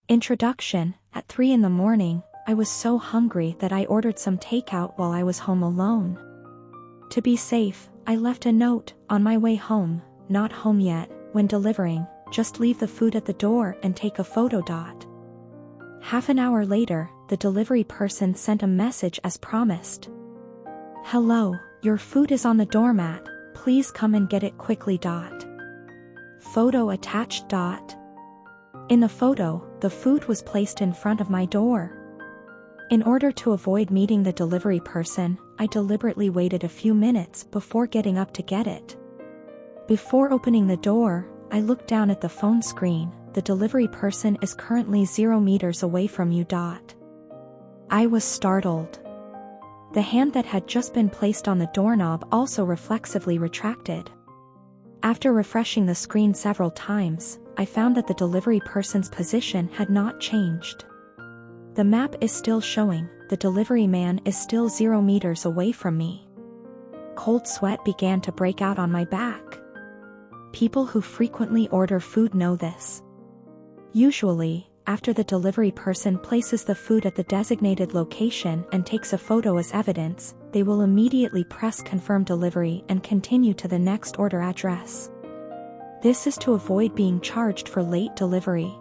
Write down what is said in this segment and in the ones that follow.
Introduction: At 3 in the morning, I was so hungry that I ordered some takeout while I was home alone. To be safe, I left a note: on my way home, not home yet. When delivering, just leave the food at the door and take a photo. Half an hour later, the delivery person sent a message as promised. Hello, your food is on the doormat, please come and get it quickly. Photo attached. In the photo, the food was placed in front of my door. In order to avoid meeting the delivery person, I deliberately waited a few minutes before getting up to get it. Before opening the door, I looked down at the phone screen. The delivery person is currently 0 meters away from you. I was startled. The hand that had just been placed on the doorknob also reflexively retracted. After refreshing the screen several times, I found that the delivery person's position had not changed. The map is still showing, the delivery man is still 0 meters away from me. Cold sweat began to break out on my back. People who frequently order food know this. Usually, after the delivery person places the food at the designated location and takes a photo as evidence, they will immediately press confirm delivery and continue to the next order address. This is to avoid being charged for late delivery.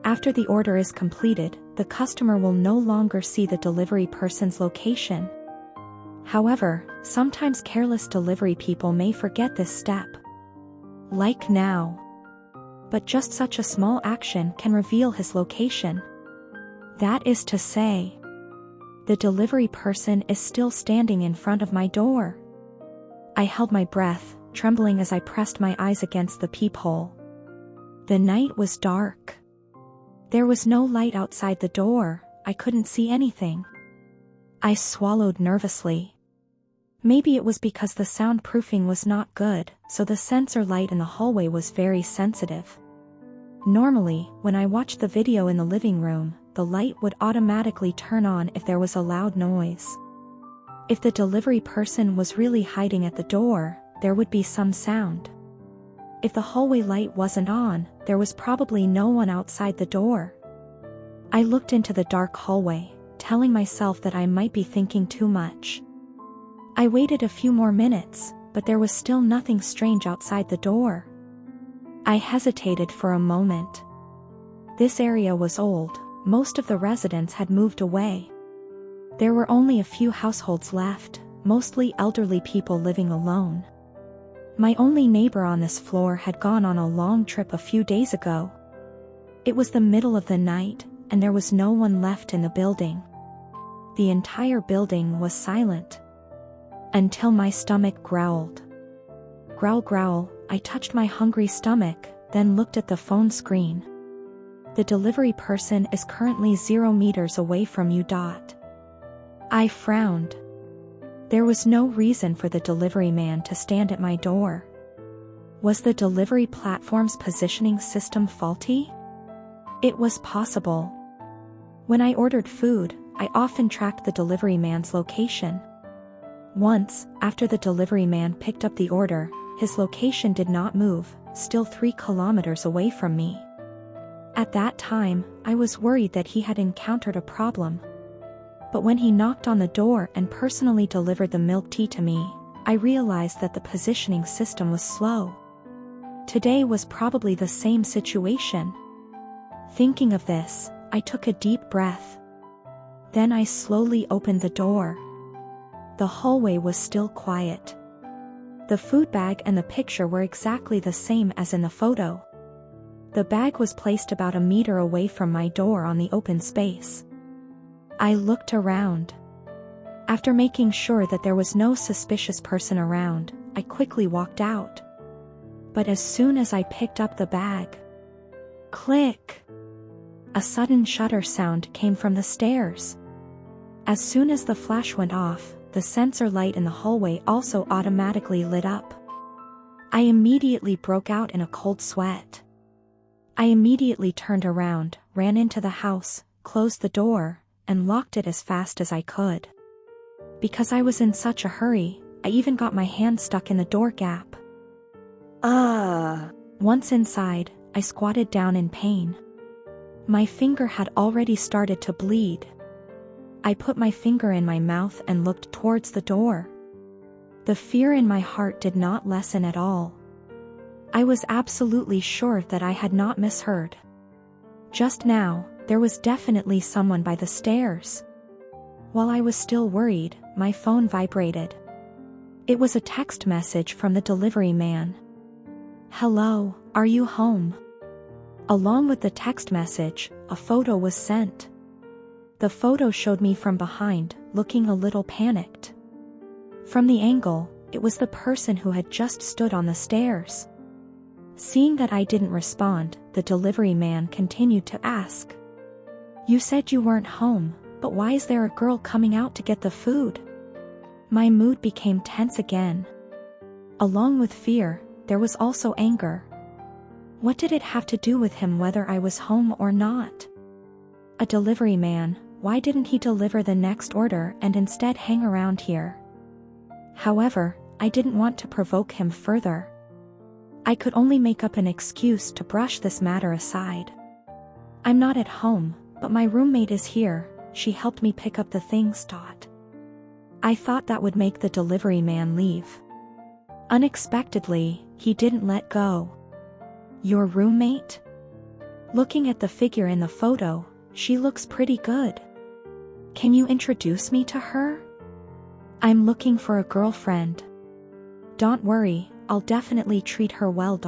After the order is completed, the customer will no longer see the delivery person's location. However, sometimes careless delivery people may forget this step. Like now. But just such a small action can reveal his location. That is to say, the delivery person is still standing in front of my door. I held my breath, trembling as I pressed my eyes against the peephole. The night was dark. There was no light outside the door, I couldn't see anything. I swallowed nervously. Maybe it was because the soundproofing was not good, so the sensor light in the hallway was very sensitive. Normally, when I watched the video in the living room, the light would automatically turn on if there was a loud noise. If the delivery person was really hiding at the door, there would be some sound. If the hallway light wasn't on, there was probably no one outside the door. I looked into the dark hallway, telling myself that I might be thinking too much. I waited a few more minutes, but there was still nothing strange outside the door. I hesitated for a moment. This area was old, most of the residents had moved away. There were only a few households left, mostly elderly people living alone. My only neighbor on this floor had gone on a long trip a few days ago. It was the middle of the night, and there was no one left in the building. The entire building was silent. Until my stomach growled. Growl, growl, I touched my hungry stomach, then looked at the phone screen. The delivery person is currently 0 meters away from you. I frowned. There was no reason for the delivery man to stand at my door. Was the delivery platform's positioning system faulty? It was possible. When I ordered food, I often tracked the delivery man's location. Once, after the delivery man picked up the order, his location did not move, still 3 kilometers away from me. At that time, I was worried that he had encountered a problem. But when he knocked on the door and personally delivered the milk tea to me, I realized that the positioning system was slow. Today was probably the same situation. Thinking of this, I took a deep breath. Then I slowly opened the door. The hallway was still quiet. The food bag and the picture were exactly the same as in the photo. The bag was placed about 1 meter away from my door on the open space. I looked around. After making sure that there was no suspicious person around, I quickly walked out. But as soon as I picked up the bag, click! A sudden shutter sound came from the stairs. As soon as the flash went off, the sensor light in the hallway also automatically lit up. I immediately broke out in a cold sweat. I immediately turned around, ran into the house, closed the door, and locked it as fast as I could. Because I was in such a hurry, I even got my hand stuck in the door gap. Once inside, I squatted down in pain. My finger had already started to bleed. I put my finger in my mouth and looked towards the door. The fear in my heart did not lessen at all. I was absolutely sure that I had not misheard. Just now, there was definitely someone by the stairs. While I was still worried, my phone vibrated. It was a text message from the delivery man. "Hello, are you home?" Along with the text message, a photo was sent. The photo showed me from behind, looking a little panicked. From the angle, it was the person who had just stood on the stairs. Seeing that I didn't respond, the delivery man continued to ask, "You said you weren't home, but why is there a girl coming out to get the food?" My mood became tense again. Along with fear, there was also anger. What did it have to do with him whether I was home or not? A delivery man, why didn't he deliver the next order and instead hang around here? However, I didn't want to provoke him further. I could only make up an excuse to brush this matter aside. "I'm not at home, but my roommate is here, she helped me pick up the things." I thought that would make the delivery man leave. Unexpectedly, he didn't let go. "Your roommate?" Looking at the figure in the photo, she looks pretty good. "Can you introduce me to her? I'm looking for a girlfriend." "Don't worry, I'll definitely treat her well."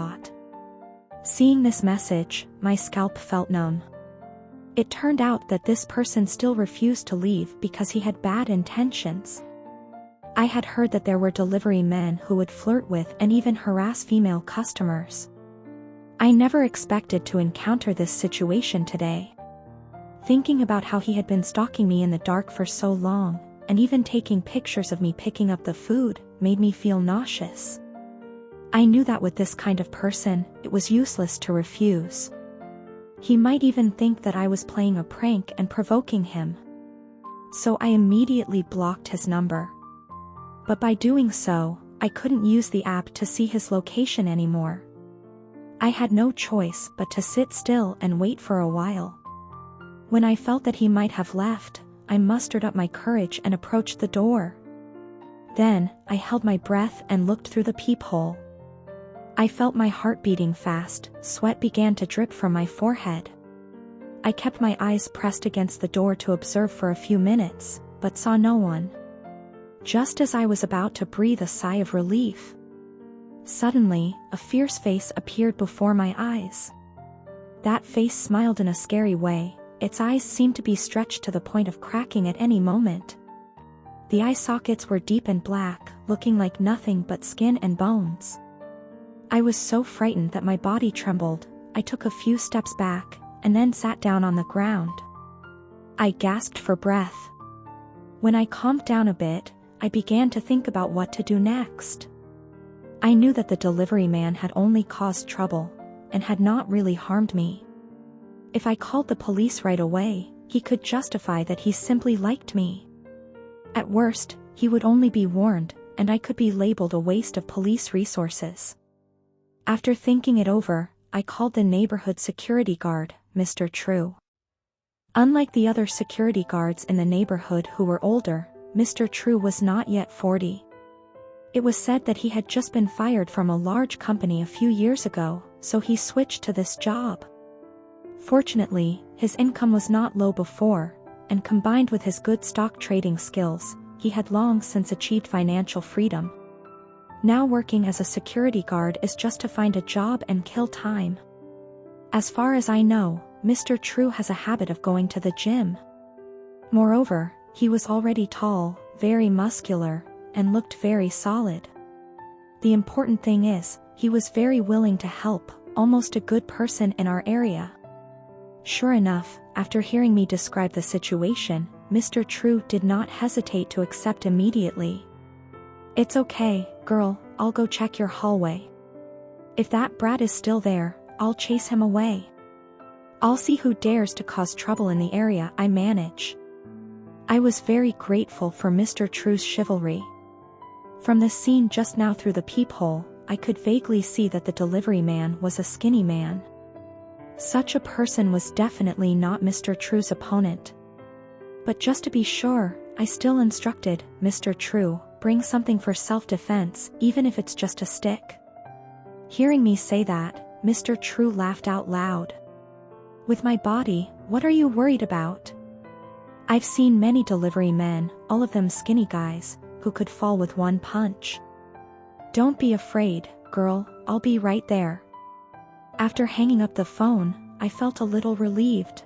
Seeing this message, my scalp felt numb. It turned out that this person still refused to leave because he had bad intentions. I had heard that there were delivery men who would flirt with and even harass female customers. I never expected to encounter this situation today. Thinking about how he had been stalking me in the dark for so long, and even taking pictures of me picking up the food, made me feel nauseous. I knew that with this kind of person, it was useless to refuse. He might even think that I was playing a prank and provoking him. So I immediately blocked his number. But by doing so, I couldn't use the app to see his location anymore. I had no choice but to sit still and wait for a while. When I felt that he might have left, I mustered up my courage and approached the door. Then, I held my breath and looked through the peephole. I felt my heart beating fast, sweat began to drip from my forehead. I kept my eyes pressed against the door to observe for a few minutes, but saw no one. Just as I was about to breathe a sigh of relief, suddenly, a fierce face appeared before my eyes. That face smiled in a scary way, its eyes seemed to be stretched to the point of cracking at any moment. The eye sockets were deep and black, looking like nothing but skin and bones. I was so frightened that my body trembled. I took a few steps back, and then sat down on the ground. I gasped for breath. When I calmed down a bit, I began to think about what to do next. I knew that the delivery man had only caused trouble, and had not really harmed me. If I called the police right away, he could justify that he simply liked me. At worst, he would only be warned, and I could be labeled a waste of police resources. After thinking it over, I called the neighborhood security guard, Mr. True. Unlike the other security guards in the neighborhood who were older, Mr. True was not yet 40. It was said that he had just been fired from a large company a few years ago, so he switched to this job. Fortunately, his income was not low before, and combined with his good stock trading skills, he had long since achieved financial freedom. Now working as a security guard is just to find a job and kill time. As far as I know, Mr. True has a habit of going to the gym. Moreover, he was already tall, very muscular, and looked very solid. The important thing is, he was very willing to help, almost a good person in our area. Sure enough, after hearing me describe the situation, Mr. True did not hesitate to accept immediately. "It's okay, girl, I'll go check your hallway. If that brat is still there, I'll chase him away. I'll see who dares to cause trouble in the area I manage." I was very grateful for Mr. True's chivalry. From the scene just now through the peephole, I could vaguely see that the delivery man was a skinny man. Such a person was definitely not Mr. True's opponent. But just to be sure, I still instructed Mr. True, bring something for self-defense, even if it's just a stick. Hearing me say that, Mr. True laughed out loud. With my body, what are you worried about? I've seen many delivery men, all of them skinny guys, who could fall with one punch. Don't be afraid, girl, I'll be right there. After hanging up the phone, I felt a little relieved.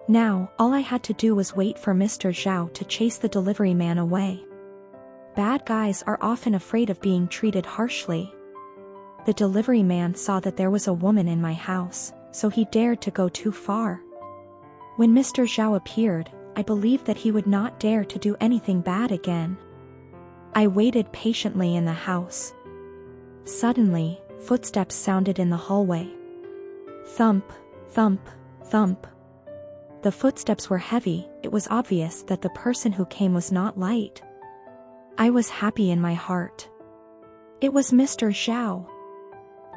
Now, all I had to do was wait for Mr. Zhao to chase the delivery man away. Bad guys are often afraid of being treated harshly. The delivery man saw that there was a woman in my house, so he dared to go too far. When Mr. Zhao appeared, I believed that he would not dare to do anything bad again. I waited patiently in the house. Suddenly, footsteps sounded in the hallway. Thump, thump, thump. The footsteps were heavy. It was obvious that the person who came was not light. I was happy in my heart. It was Mr. Zhao.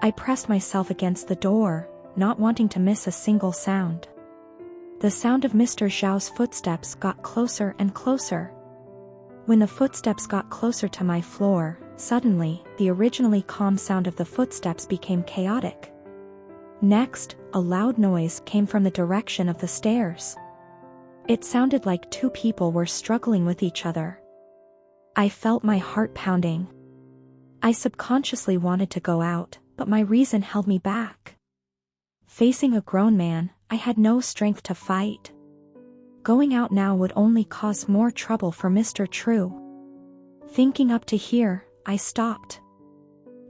I pressed myself against the door, not wanting to miss a single sound. The sound of Mr. Zhao's footsteps got closer and closer. When the footsteps got closer to my floor, suddenly, the originally calm sound of the footsteps became chaotic. Next, a loud noise came from the direction of the stairs. It sounded like two people were struggling with each other. I felt my heart pounding. I subconsciously wanted to go out, but my reason held me back. Facing a grown man, I had no strength to fight. Going out now would only cause more trouble for Mr. True. Thinking up to here, I stopped.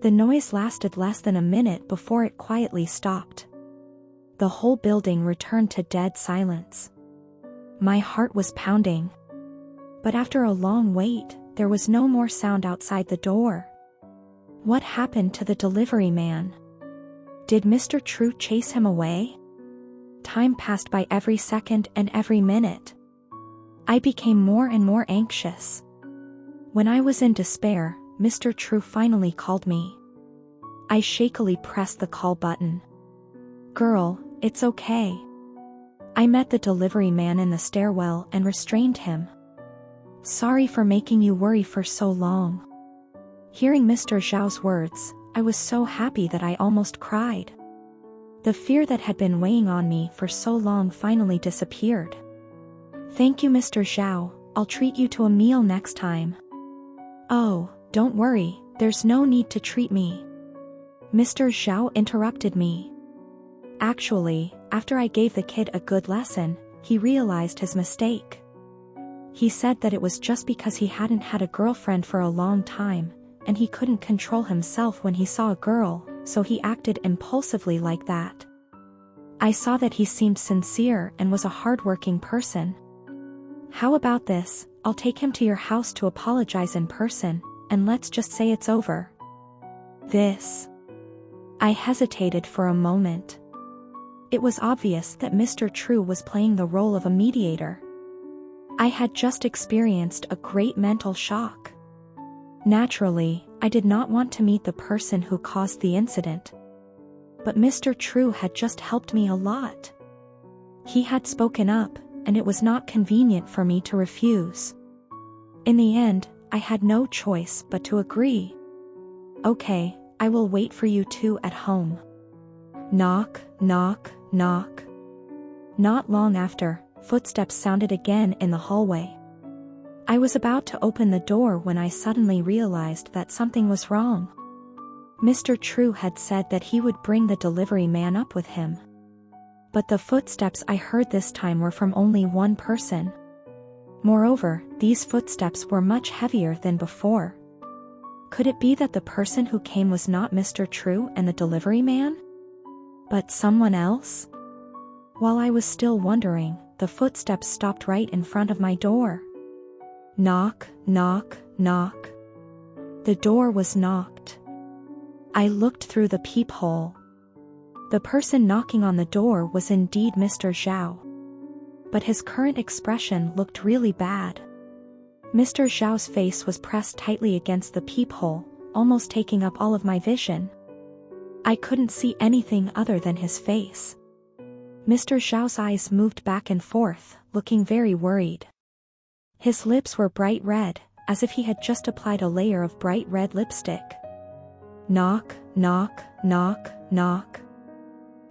The noise lasted less than a minute before it quietly stopped. The whole building returned to dead silence. My heart was pounding. But after a long wait, there was no more sound outside the door. What happened to the delivery man? Did Mr. True chase him away? Time passed by every second and every minute. I became more and more anxious. When I was in despair, Mr. True finally called me. I shakily pressed the call button. Girl, it's okay. I met the delivery man in the stairwell and restrained him. Sorry for making you worry for so long. Hearing Mr. Zhao's words, I was so happy that I almost cried. The fear that had been weighing on me for so long finally disappeared. Thank you, Mr. Zhao, I'll treat you to a meal next time. Oh, don't worry, there's no need to treat me. Mr. Zhao interrupted me. Actually, after I gave the kid a good lesson, he realized his mistake. He said that it was just because he hadn't had a girlfriend for a long time, and he couldn't control himself when he saw a girl, so he acted impulsively like that. I saw that he seemed sincere and was a hardworking person. How about this, I'll take him to your house to apologize in person, and let's just say it's over. This. I hesitated for a moment. It was obvious that Mr. True was playing the role of a mediator. I had just experienced a great mental shock. Naturally, I did not want to meet the person who caused the incident. But Mr. True had just helped me a lot. He had spoken up, and it was not convenient for me to refuse. In the end, I had no choice but to agree. Okay, I will wait for you two at home. Knock, knock, knock. Not long after, footsteps sounded again in the hallway. I was about to open the door when I suddenly realized that something was wrong. Mr. True had said that he would bring the delivery man up with him. But the footsteps I heard this time were from only one person. Moreover, these footsteps were much heavier than before. Could it be that the person who came was not Mr. True and the delivery man? But someone else? While I was still wondering, the footsteps stopped right in front of my door. Knock, knock, knock. The door was knocked. I looked through the peephole. The person knocking on the door was indeed Mr. Zhao. But his current expression looked really bad. Mr. Zhao's face was pressed tightly against the peephole, almost taking up all of my vision. I couldn't see anything other than his face. Mr. Zhao's eyes moved back and forth, looking very worried. His lips were bright red, as if he had just applied a layer of bright red lipstick. Knock, knock, knock, knock.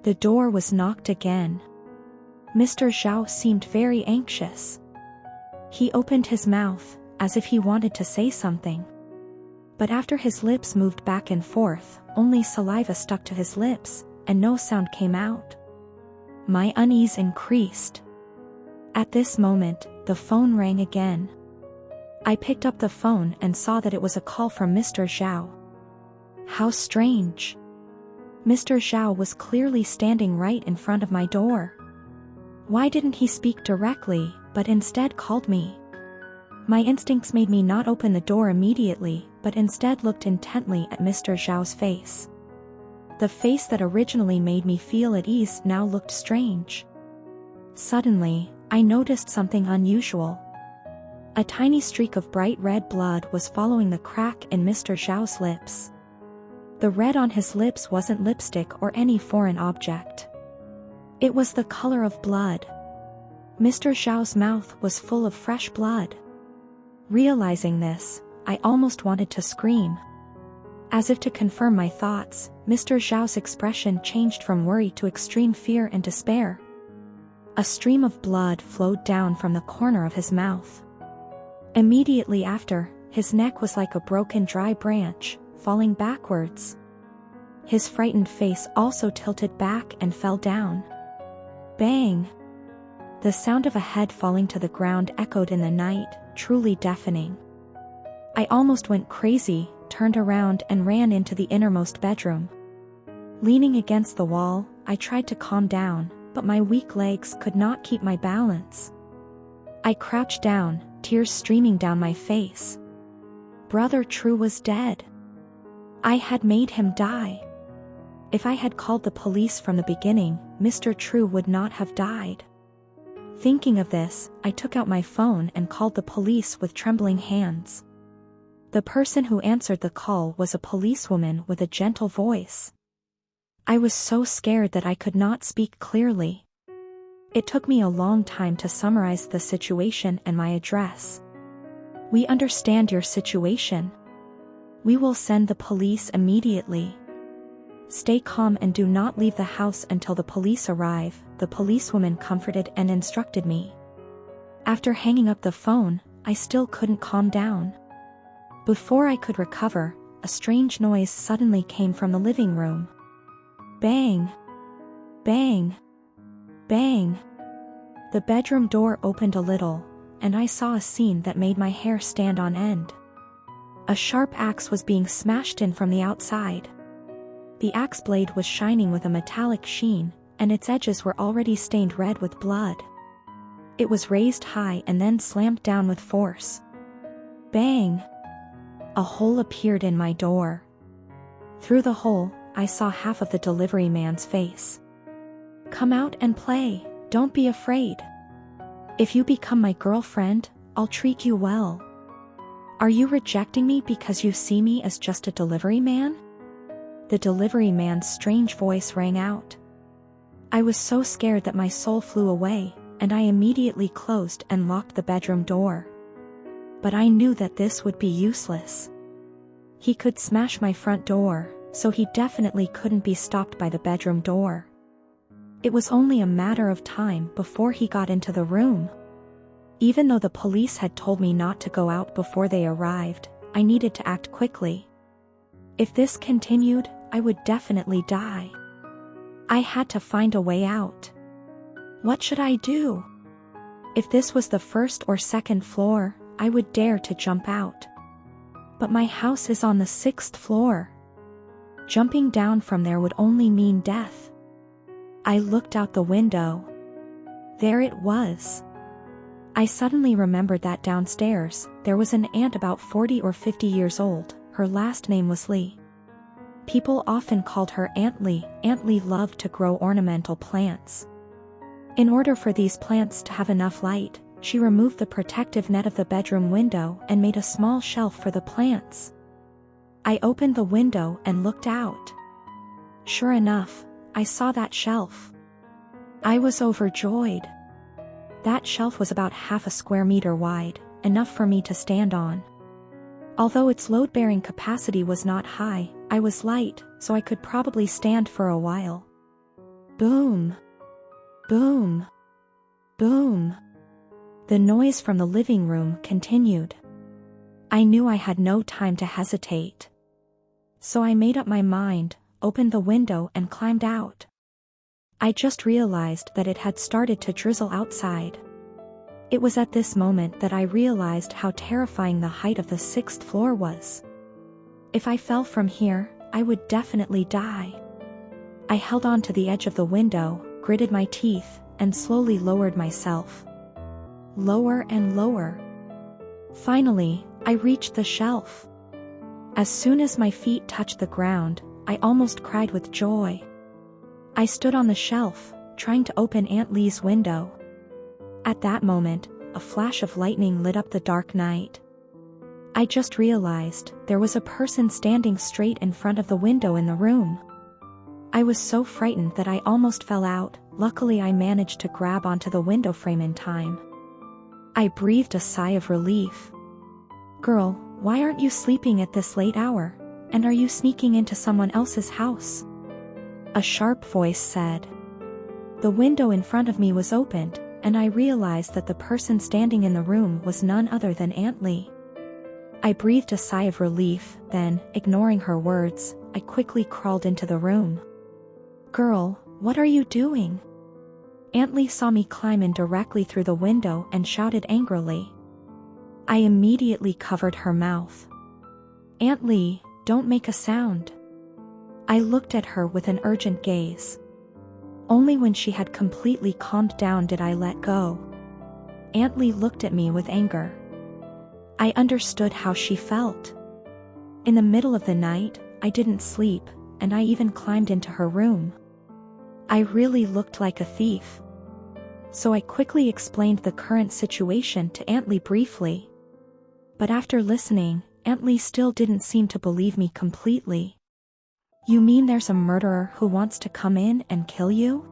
The door was knocked again. Mr. Zhao seemed very anxious. He opened his mouth, as if he wanted to say something. But after his lips moved back and forth, only saliva stuck to his lips, and no sound came out. My unease increased. At this moment, the phone rang again. I picked up the phone and saw that it was a call from Mr. Zhao. How strange. Mr. Zhao was clearly standing right in front of my door. Why didn't he speak directly, but instead called me? My instincts made me not open the door immediately, but instead looked intently at Mr. Zhao's face. The face that originally made me feel at ease now looked strange. Suddenly, I noticed something unusual. A tiny streak of bright red blood was following the crack in Mr. Zhao's lips. The red on his lips wasn't lipstick or any foreign object. It was the color of blood. Mr. Zhao's mouth was full of fresh blood. Realizing this, I almost wanted to scream. As if to confirm my thoughts, Mr. Zhao's expression changed from worry to extreme fear and despair. A stream of blood flowed down from the corner of his mouth. Immediately after, his neck was like a broken dry branch, falling backwards. His frightened face also tilted back and fell down. Bang! The sound of a head falling to the ground echoed in the night, truly deafening. I almost went crazy, turned around and ran into the innermost bedroom. Leaning against the wall, I tried to calm down, but my weak legs could not keep my balance. I crouched down, tears streaming down my face. Brother True was dead. I had made him die. If I had called the police from the beginning, Mr. True would not have died. Thinking of this, I took out my phone and called the police with trembling hands. The person who answered the call was a policewoman with a gentle voice. I was so scared that I could not speak clearly. It took me a long time to summarize the situation and my address. We understand your situation. We will send the police immediately. Stay calm and do not leave the house until the police arrive, the policewoman comforted and instructed me. After hanging up the phone, I still couldn't calm down. Before I could recover, a strange noise suddenly came from the living room. Bang! Bang! Bang! The bedroom door opened a little, and I saw a scene that made my hair stand on end. A sharp axe was being smashed in from the outside. The axe blade was shining with a metallic sheen, and its edges were already stained red with blood. It was raised high and then slammed down with force. Bang! A hole appeared in my door. Through the hole, I saw half of the delivery man's face. Come out and play, don't be afraid. If you become my girlfriend, I'll treat you well. Are you rejecting me because you see me as just a delivery man? The delivery man's strange voice rang out. I was so scared that my soul flew away, and I immediately closed and locked the bedroom door. But I knew that this would be useless. He could smash my front door, so he definitely couldn't be stopped by the bedroom door. It was only a matter of time before he got into the room. Even though the police had told me not to go out before they arrived, I needed to act quickly. If this continued, I would definitely die. I had to find a way out. What should I do? If this was the first or second floor, I would dare to jump out. But my house is on the 6th floor. Jumping down from there would only mean death. I looked out the window. There it was. I suddenly remembered that downstairs, there was an aunt about 40 or 50 years old. Her last name was Lee. People often called her Aunt Lee. Aunt Lee loved to grow ornamental plants. In order for these plants to have enough light, she removed the protective net of the bedroom window and made a small shelf for the plants. I opened the window and looked out. Sure enough, I saw that shelf. I was overjoyed. That shelf was about half a square meter wide, enough for me to stand on. Although its load-bearing capacity was not high, I was light, so I could probably stand for a while. Boom! Boom! Boom! The noise from the living room continued. I knew I had no time to hesitate. So I made up my mind, opened the window and climbed out. I just realized that it had started to drizzle outside. It was at this moment that I realized how terrifying the height of the 6th floor was. If I fell from here, I would definitely die. I held on to the edge of the window, gritted my teeth, and slowly lowered myself. Lower and lower. Finally, I reached the shelf. As soon as my feet touched the ground, I almost cried with joy. I stood on the shelf, trying to open Aunt Lee's window. At that moment, a flash of lightning lit up the dark night. I just realized there was a person standing straight in front of the window in the room. I was so frightened that I almost fell out. Luckily, I managed to grab onto the window frame in time. I breathed a sigh of relief. Girl, why aren't you sleeping at this late hour? And are you sneaking into someone else's house? A sharp voice said. The window in front of me was opened, and I realized that the person standing in the room was none other than Aunt Lee. I breathed a sigh of relief, then, ignoring her words, I quickly crawled into the room. Girl, what are you doing? Aunt Lee saw me climb in directly through the window and shouted angrily. I immediately covered her mouth. Aunt Lee, don't make a sound. I looked at her with an urgent gaze. Only when she had completely calmed down did I let go. Aunt Lee looked at me with anger. I understood how she felt. In the middle of the night, I didn't sleep, and I even climbed into her room. I really looked like a thief. So I quickly explained the current situation to Aunt Lee briefly. But after listening, Aunt Lee still didn't seem to believe me completely. You mean there's a murderer who wants to come in and kill you?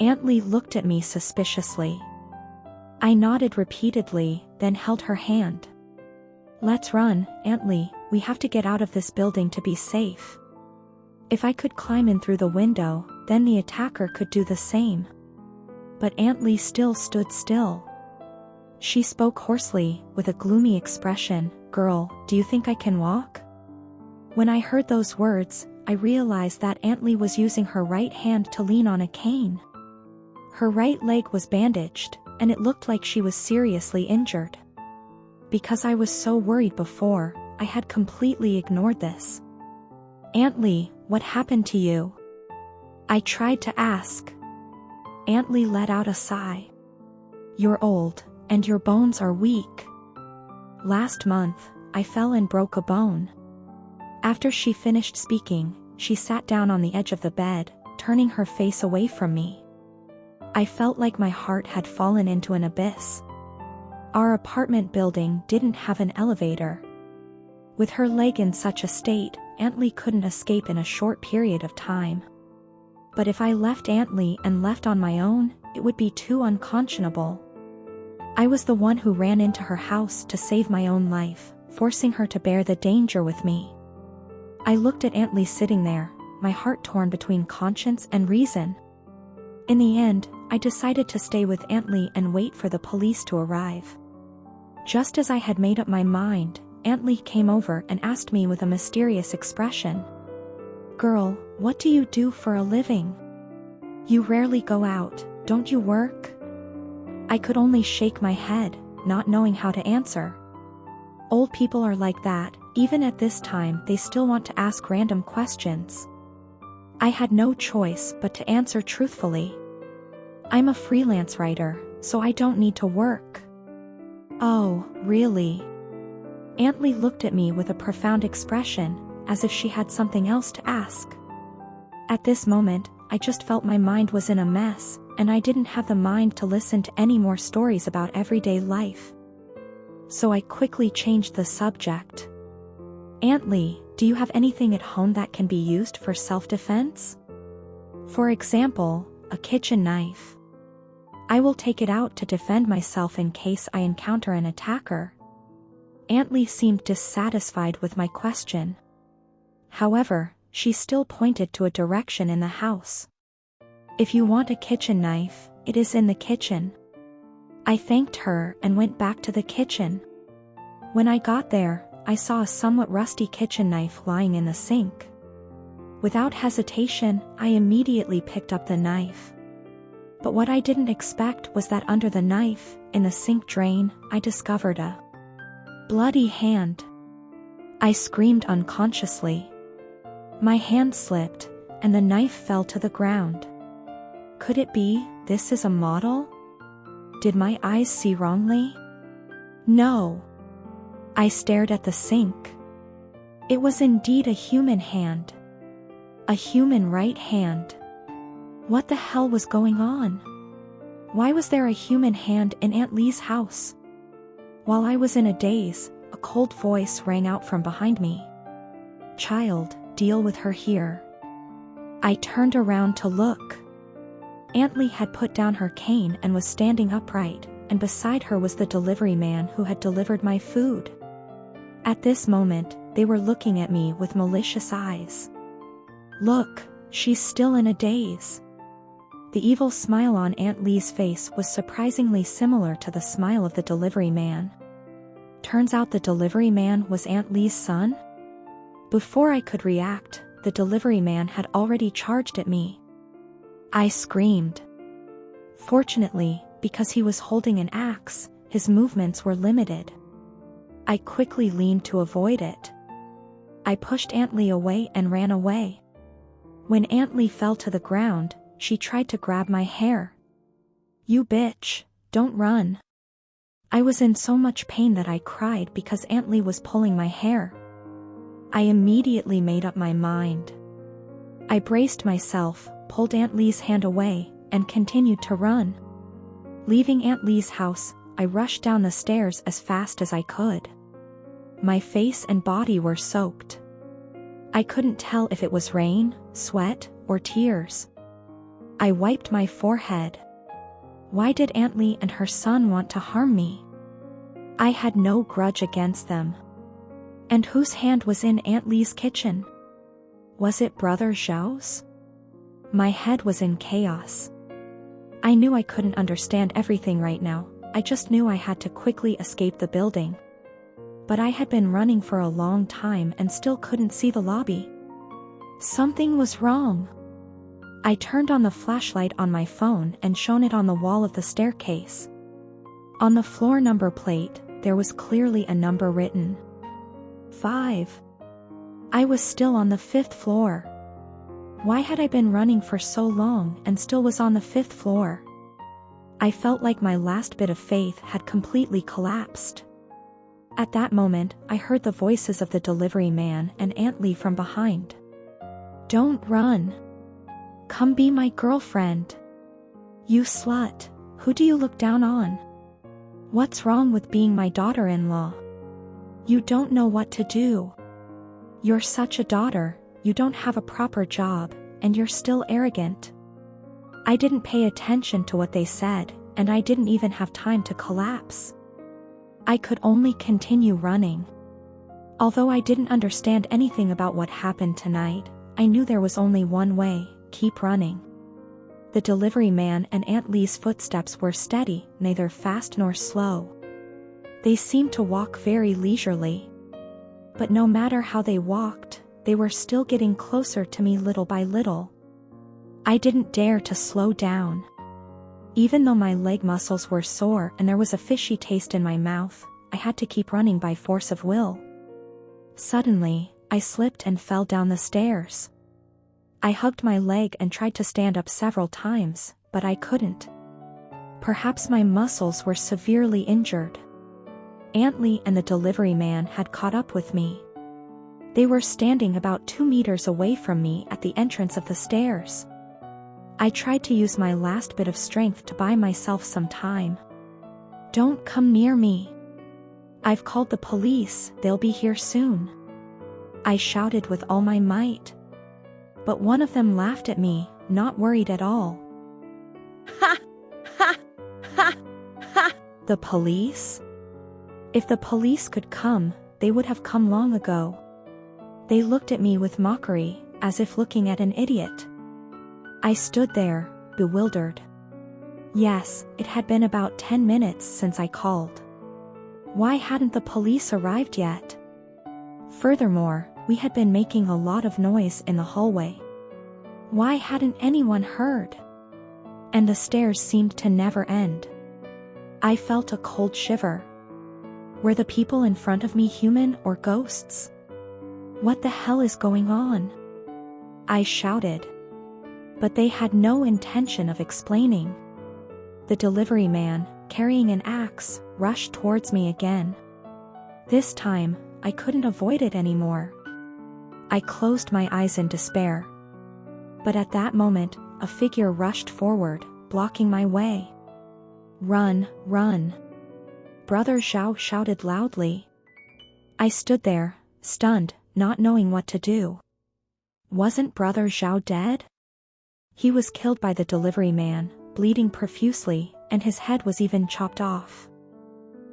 Aunt Lee looked at me suspiciously. I nodded repeatedly, then held her hand. Let's run, Aunt Lee, we have to get out of this building to be safe. If I could climb in through the window, then the attacker could do the same. But Aunt Lee still stood still. She spoke hoarsely, with a gloomy expression. Girl, do you think I can walk? When I heard those words, I realized that Aunt Lee was using her right hand to lean on a cane. Her right leg was bandaged, and it looked like she was seriously injured. Because I was so worried before, I had completely ignored this. Aunt Lee, what happened to you? I tried to ask. Aunt Lee let out a sigh. You're old, and your bones are weak. Last month, I fell and broke a bone. After she finished speaking, she sat down on the edge of the bed, turning her face away from me. I felt like my heart had fallen into an abyss. Our apartment building didn't have an elevator. With her leg in such a state, Aunt Lee couldn't escape in a short period of time. But if I left Aunt Lee and left on my own, it would be too unconscionable. I was the one who ran into her house to save my own life, forcing her to bear the danger with me. I looked at Aunt Lee sitting there, my heart torn between conscience and reason. In the end, I decided to stay with Aunt Lee and wait for the police to arrive. Just as I had made up my mind, Aunt Lee came over and asked me with a mysterious expression. Girl, what do you do for a living? You rarely go out, don't you work? I could only shake my head, not knowing how to answer. Old people are like that, even at this time they still want to ask random questions. I had no choice but to answer truthfully. I'm a freelance writer, so I don't need to work. Oh, really? Aunt Lee looked at me with a profound expression, as if she had something else to ask. At this moment, I just felt my mind was in a mess, and I didn't have the mind to listen to any more stories about everyday life. So I quickly changed the subject. Aunt Lee, do you have anything at home that can be used for self-defense? For example, a kitchen knife. I will take it out to defend myself in case I encounter an attacker. Aunt Lee seemed dissatisfied with my question. However, she still pointed to a direction in the house. If you want a kitchen knife, it is in the kitchen. I thanked her and went back to the kitchen. When I got there, I saw a somewhat rusty kitchen knife lying in the sink. Without hesitation, I immediately picked up the knife. But what I didn't expect was that under the knife, in the sink drain, I discovered a bloody hand. I screamed unconsciously. My hand slipped, and the knife fell to the ground. Could it be, this is a model? Did my eyes see wrongly? No. I stared at the sink. It was indeed a human hand. A human right hand. What the hell was going on? Why was there a human hand in Aunt Lee's house? While I was in a daze, a cold voice rang out from behind me. Child, deal with her here. I turned around to look. Aunt Lee had put down her cane and was standing upright, and beside her was the delivery man who had delivered my food. At this moment, they were looking at me with malicious eyes. Look, she's still in a daze. The evil smile on Aunt Lee's face was surprisingly similar to the smile of the delivery man. Turns out the delivery man was Aunt Lee's son? Before I could react, the delivery man had already charged at me. I screamed. Fortunately, because he was holding an axe, his movements were limited. I quickly leaned to avoid it. I pushed Aunt Lee away and ran away. When Aunt Lee fell to the ground, she tried to grab my hair. You bitch, don't run. I was in so much pain that I cried because Aunt Lee was pulling my hair. I immediately made up my mind. I braced myself, pulled Aunt Lee's hand away, and continued to run. Leaving Aunt Lee's house, I rushed down the stairs as fast as I could. My face and body were soaked. I couldn't tell if it was rain, sweat, or tears. I wiped my forehead. Why did Aunt Lee and her son want to harm me? I had no grudge against them. And whose hand was in Aunt Lee's kitchen? Was it Brother Zhao's? My head was in chaos. I knew I couldn't understand everything right now, I just knew I had to quickly escape the building. But I had been running for a long time and still couldn't see the lobby. Something was wrong. I turned on the flashlight on my phone and shone it on the wall of the staircase. On the floor number plate, there was clearly a number written. 5. I was still on the 5th floor. Why had I been running for so long and still was on the 5th floor? I felt like my last bit of faith had completely collapsed. At that moment, I heard the voices of the delivery man and Aunt Lee from behind. Don't run. Come be my girlfriend. You slut, who do you look down on? What's wrong with being my daughter-in-law? You don't know what to do. You're such a daughter, you don't have a proper job, and you're still arrogant. I didn't pay attention to what they said, and I didn't even have time to collapse. I could only continue running. Although I didn't understand anything about what happened tonight, I knew there was only one way: keep running. The delivery man and Aunt Lee's footsteps were steady, neither fast nor slow. They seemed to walk very leisurely. But no matter how they walked, they were still getting closer to me little by little. I didn't dare to slow down. Even though my leg muscles were sore and there was a fishy taste in my mouth, I had to keep running by force of will. Suddenly, I slipped and fell down the stairs. I hugged my leg and tried to stand up several times, but I couldn't. Perhaps my muscles were severely injured. Aunt Lee and the delivery man had caught up with me. They were standing about 2 meters away from me at the entrance of the stairs. I tried to use my last bit of strength to buy myself some time. Don't come near me. I've called the police, they'll be here soon. I shouted with all my might. But one of them laughed at me, not worried at all. Ha! Ha! Ha! Ha! The police? If the police could come, they would have come long ago. They looked at me with mockery, as if looking at an idiot. I stood there, bewildered. Yes, it had been about 10 minutes since I called. Why hadn't the police arrived yet? Furthermore, we had been making a lot of noise in the hallway. Why hadn't anyone heard? And the stairs seemed to never end. I felt a cold shiver. Were the people in front of me human or ghosts? What the hell is going on? I shouted. But they had no intention of explaining. The delivery man, carrying an axe, rushed towards me again. This time, I couldn't avoid it anymore. I closed my eyes in despair. But at that moment, a figure rushed forward, blocking my way. "Run, run!" Brother Zhao shouted loudly. I stood there, stunned, not knowing what to do. Wasn't Brother Zhao dead? He was killed by the delivery man, bleeding profusely, and his head was even chopped off.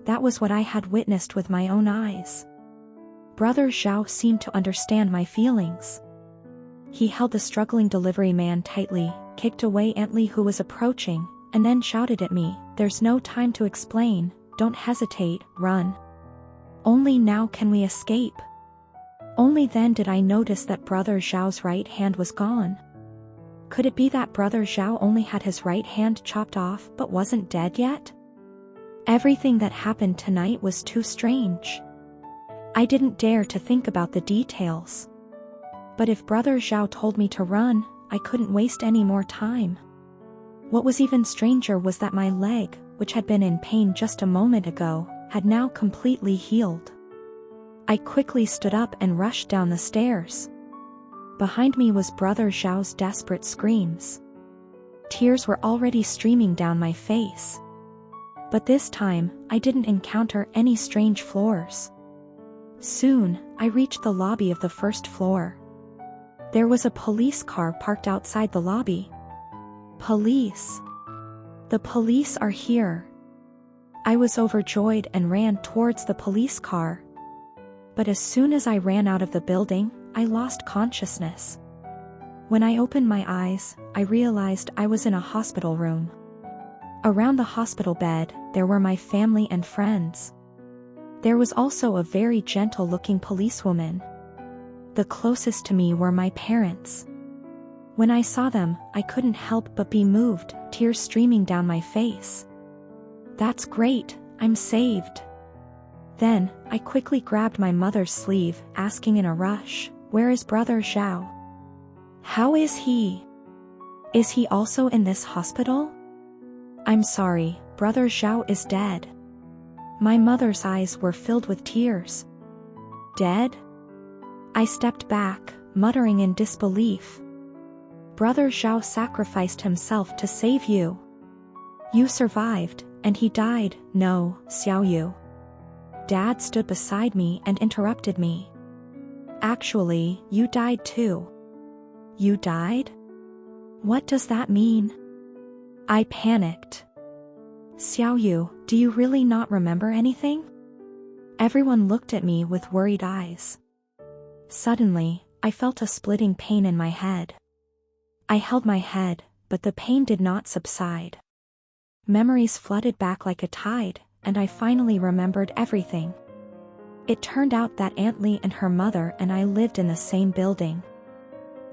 That was what I had witnessed with my own eyes. Brother Zhao seemed to understand my feelings. He held the struggling delivery man tightly, kicked away Aunt Li who was approaching, and then shouted at me, "There's no time to explain, don't hesitate, run. Only now can we escape." Only then did I notice that Brother Zhao's right hand was gone. Could it be that Brother Zhao only had his right hand chopped off but wasn't dead yet? Everything that happened tonight was too strange. I didn't dare to think about the details. But if Brother Zhao told me to run, I couldn't waste any more time. What was even stranger was that my leg, which had been in pain just a moment ago, had now completely healed. I quickly stood up and rushed down the stairs. Behind me was Brother Zhao's desperate screams. Tears were already streaming down my face. But this time, I didn't encounter any strange floors. Soon, I reached the lobby of the first floor. There was a police car parked outside the lobby. Police! The police are here! I was overjoyed and ran towards the police car. But as soon as I ran out of the building, I lost consciousness. When I opened my eyes, I realized I was in a hospital room. Around the hospital bed, there were my family and friends. There was also a very gentle-looking policewoman. The closest to me were my parents. When I saw them, I couldn't help but be moved, tears streaming down my face. "That's great, I'm saved." Then, I quickly grabbed my mother's sleeve, asking in a rush, "Where is Brother Zhao? How is he? Is he also in this hospital?" "I'm sorry, Brother Zhao is dead." My mother's eyes were filled with tears. "Dead?" I stepped back, muttering in disbelief. "Brother Zhao sacrificed himself to save you. You survived, and he died." "No, Xiaoyu." Dad stood beside me and interrupted me. "Actually, you died too." "You died? What does that mean?" I panicked. "Xiaoyu, do you really not remember anything?" Everyone looked at me with worried eyes. Suddenly, I felt a splitting pain in my head. I held my head, but the pain did not subside. Memories flooded back like a tide, and I finally remembered everything. It turned out that Aunt Li and her mother and I lived in the same building.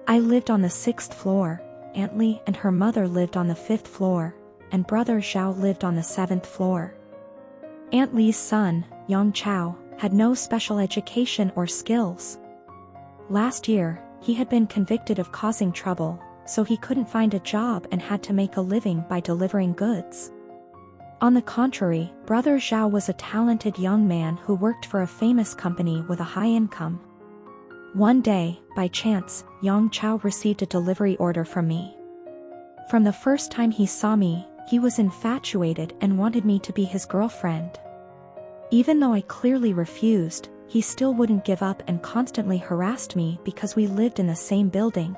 I lived on the 6th floor, Aunt Li and her mother lived on the 5th floor, and Brother Zhao lived on the 7th floor. Aunt Li's son, Yang Chao, had no special education or skills. Last year, he had been convicted of causing trouble, so he couldn't find a job and had to make a living by delivering goods. On the contrary, Brother Zhao was a talented young man who worked for a famous company with a high income. One day, by chance, Yang Chao received a delivery order from me. From the first time he saw me, he was infatuated and wanted me to be his girlfriend. Even though I clearly refused, he still wouldn't give up and constantly harassed me because we lived in the same building.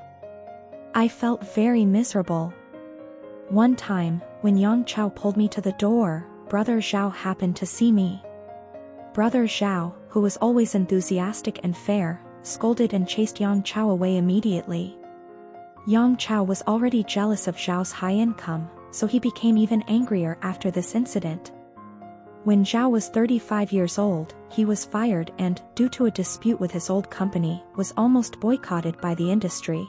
I felt very miserable. One time, when Yang Chao pulled me to the door, Brother Zhao happened to see me. Brother Zhao, who was always enthusiastic and fair, scolded and chased Yang Chao away immediately. Yang Chao was already jealous of Zhao's high income, so he became even angrier after this incident. When Zhao was 35 years old, he was fired and, due to a dispute with his old company, was almost boycotted by the industry.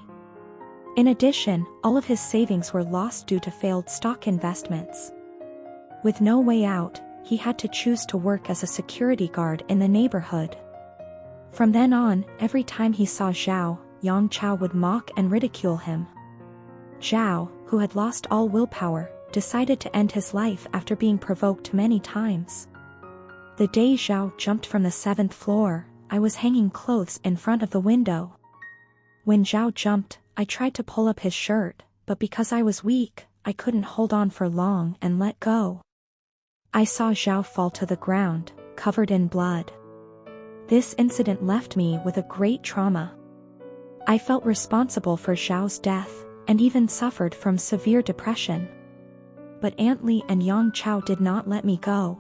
In addition, all of his savings were lost due to failed stock investments. With no way out, he had to choose to work as a security guard in the neighborhood. From then on, every time he saw Zhao, Yang Chao would mock and ridicule him. Zhao, who had lost all willpower, decided to end his life after being provoked many times. The day Zhao jumped from the 7th floor, I was hanging clothes in front of the window. When Zhao jumped, I tried to pull up his shirt, but because I was weak, I couldn't hold on for long and let go. I saw Zhao fall to the ground, covered in blood. This incident left me with a great trauma. I felt responsible for Zhao's death, and even suffered from severe depression. But Aunt Li and Yang Chao did not let me go.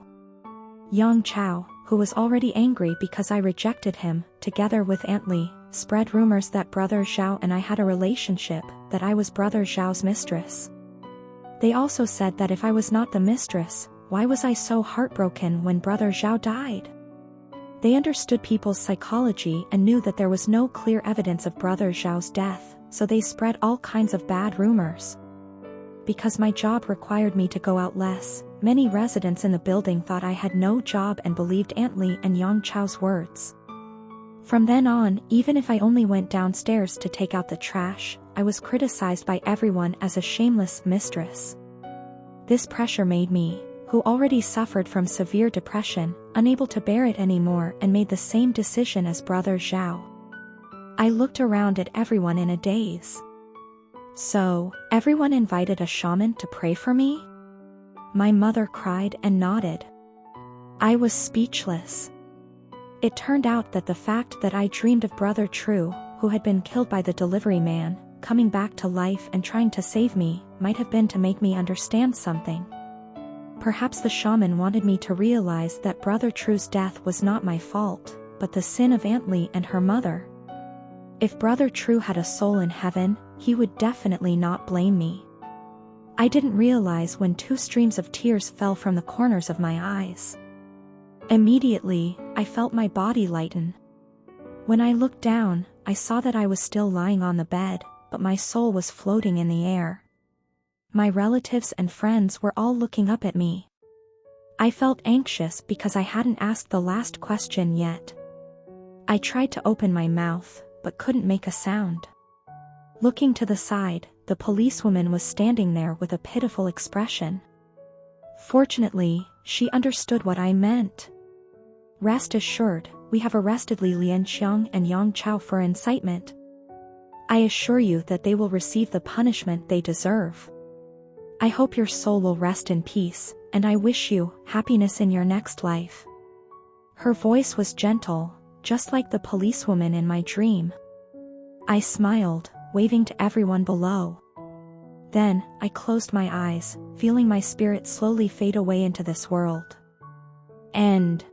Yang Chao, who was already angry because I rejected him, together with Aunt Li, spread rumors that Brother Zhao and I had a relationship, that I was Brother Zhao's mistress. They also said that if I was not the mistress, why was I so heartbroken when Brother Zhao died? They understood people's psychology and knew that there was no clear evidence of Brother Zhao's death, so they spread all kinds of bad rumors. Because my job required me to go out less, many residents in the building thought I had no job and believed Aunt Li and Yang Chao's words. From then on, even if I only went downstairs to take out the trash, I was criticized by everyone as a shameless mistress. This pressure made me, who already suffered from severe depression, unable to bear it anymore and made the same decision as Brother Zhao. I looked around at everyone in a daze. So, everyone invited a shaman to pray for me? My mother cried and nodded. I was speechless. It turned out that the fact that I dreamed of Brother True, who had been killed by the delivery man, coming back to life and trying to save me, might have been to make me understand something. Perhaps the shaman wanted me to realize that Brother True's death was not my fault, but the sin of Aunt Li and her mother. If Brother True had a soul in heaven, he would definitely not blame me. I didn't realize when 2 streams of tears fell from the corners of my eyes. Immediately, I felt my body lighten. When I looked down, I saw that I was still lying on the bed, but my soul was floating in the air. My relatives and friends were all looking up at me. I felt anxious because I hadn't asked the last question yet. I tried to open my mouth, but couldn't make a sound. Looking to the side, the policewoman was standing there with a pitiful expression. Fortunately, she understood what I meant. Rest assured, we have arrested Li Lianxiang and Yang Chao for incitement. I assure you that they will receive the punishment they deserve. I hope your soul will rest in peace, and I wish you happiness in your next life. Her voice was gentle, just like the policewoman in my dream. I smiled, waving to everyone below. Then, I closed my eyes, feeling my spirit slowly fade away into this world. End.